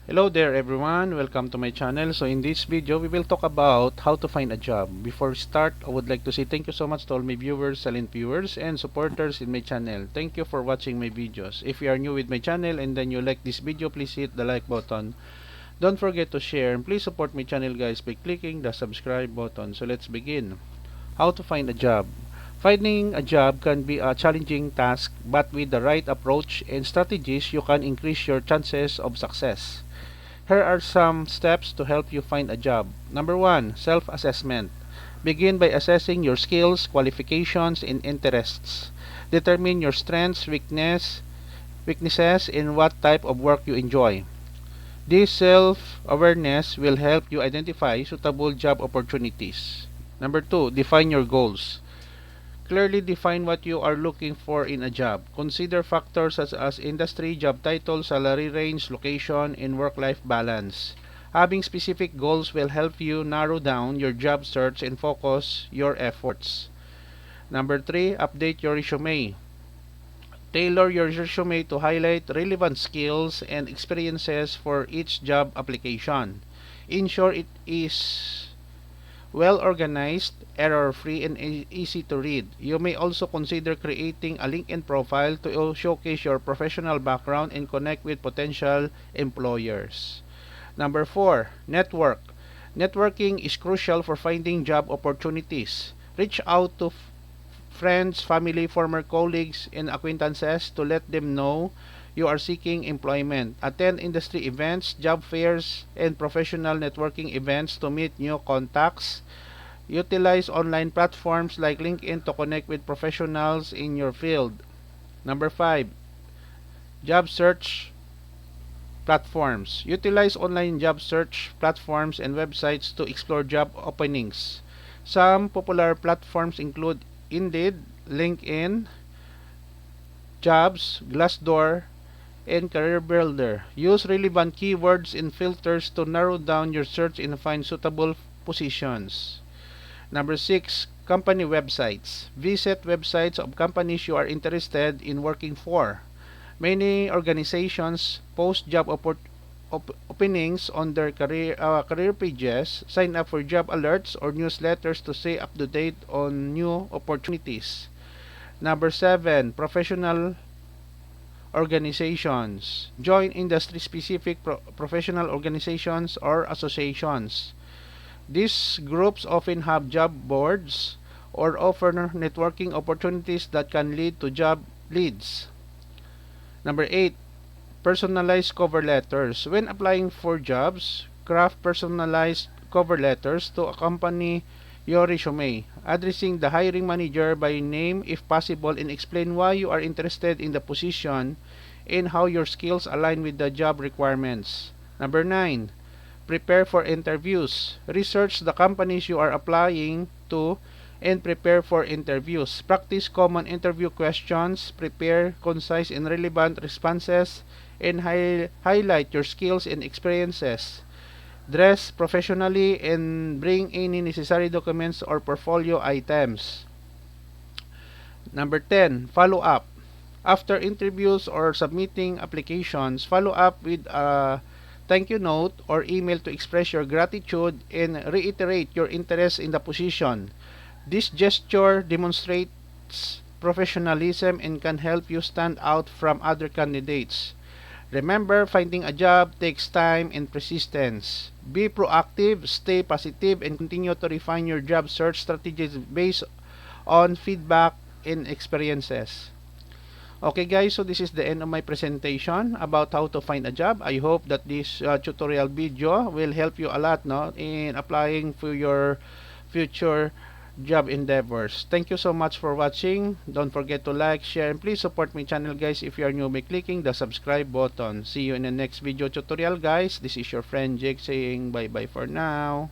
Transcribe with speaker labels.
Speaker 1: Hello there everyone, welcome to my channel. So in this video, we will talk about how to find a job. Before we start, I would like to say thank you so much to all my viewers, silent viewers, and supporters in my channel. Thank you for watching my videos. If you are new with my channel and then you like this video, please hit the like button. Don't forget to share and please support my channel guys by clicking the subscribe button. So let's begin. How to find a job. Finding a job can be a challenging task, but with the right approach and strategies, you can increase your chances of success. Here are some steps to help you find a job. Number 1, self-assessment. Begin by assessing your skills, qualifications, and interests. Determine your strengths, weaknesses, and what type of work you enjoy. This self-awareness will help you identify suitable job opportunities. Number 2, define your goals. Clearly define what you are looking for in a job. Consider factors such as industry, job title, salary range, location, and work-life balance. Having specific goals will help you narrow down your job search and focus your efforts. Number 3, update your resume. Tailor your resume to highlight relevant skills and experiences for each job application. Ensure it is well organized, error-free, and easy to read. You may also consider creating a LinkedIn profile to showcase your professional background and connect with potential employers. Number 4, network. Networking is crucial for finding job opportunities. Reach out to friends, family, former colleagues, and acquaintances to let them know you are seeking employment. Attend industry events, job fairs, and professional networking events to meet new contacts. Utilize online platforms like LinkedIn to connect with professionals in your field. Number 5, job search platforms. Utilize online job search platforms and websites to explore job openings. Some popular platforms include Indeed, LinkedIn, Jobs, Glassdoor, and Career Builder. Use relevant keywords and filters to narrow down your search and find suitable positions. Number 6, company websites. Visit websites of companies you are interested in working for. Many organizations post job openings on their career pages. Sign up for job alerts or newsletters to stay up to date on new opportunities. Number 7, professional organizations. Join industry-specific professional organizations or associations. These groups often have job boards or offer networking opportunities that can lead to job leads. Number 8, personalized cover letters. When applying for jobs, craft personalized cover letters to accompany your resume, addressing the hiring manager by name if possible, and explain why you are interested in the position and how your skills align with the job requirements. Number 9, prepare for interviews. Research the companies you are applying to and prepare for interviews. Practice common interview questions, prepare concise and relevant responses, and highlight your skills and experiences. Dress professionally and bring any necessary documents or portfolio items. Number 10, follow up. After interviews or submitting applications, follow up with a thank you note or email to express your gratitude and reiterate your interest in the position. This gesture demonstrates professionalism and can help you stand out from other candidates. Remember, finding a job takes time and persistence. Be proactive, stay positive, and continue to refine your job search strategies based on feedback and experiences. Okay guys, so this is the end of my presentation about how to find a job. I hope that this tutorial video will help you a lot in applying for your future job endeavors. Thank you so much for watching. Don't forget to like, share, and please support my channel guys if you are new by clicking the subscribe button. See you in the next video tutorial guys. This is your friend Jake saying bye bye for now.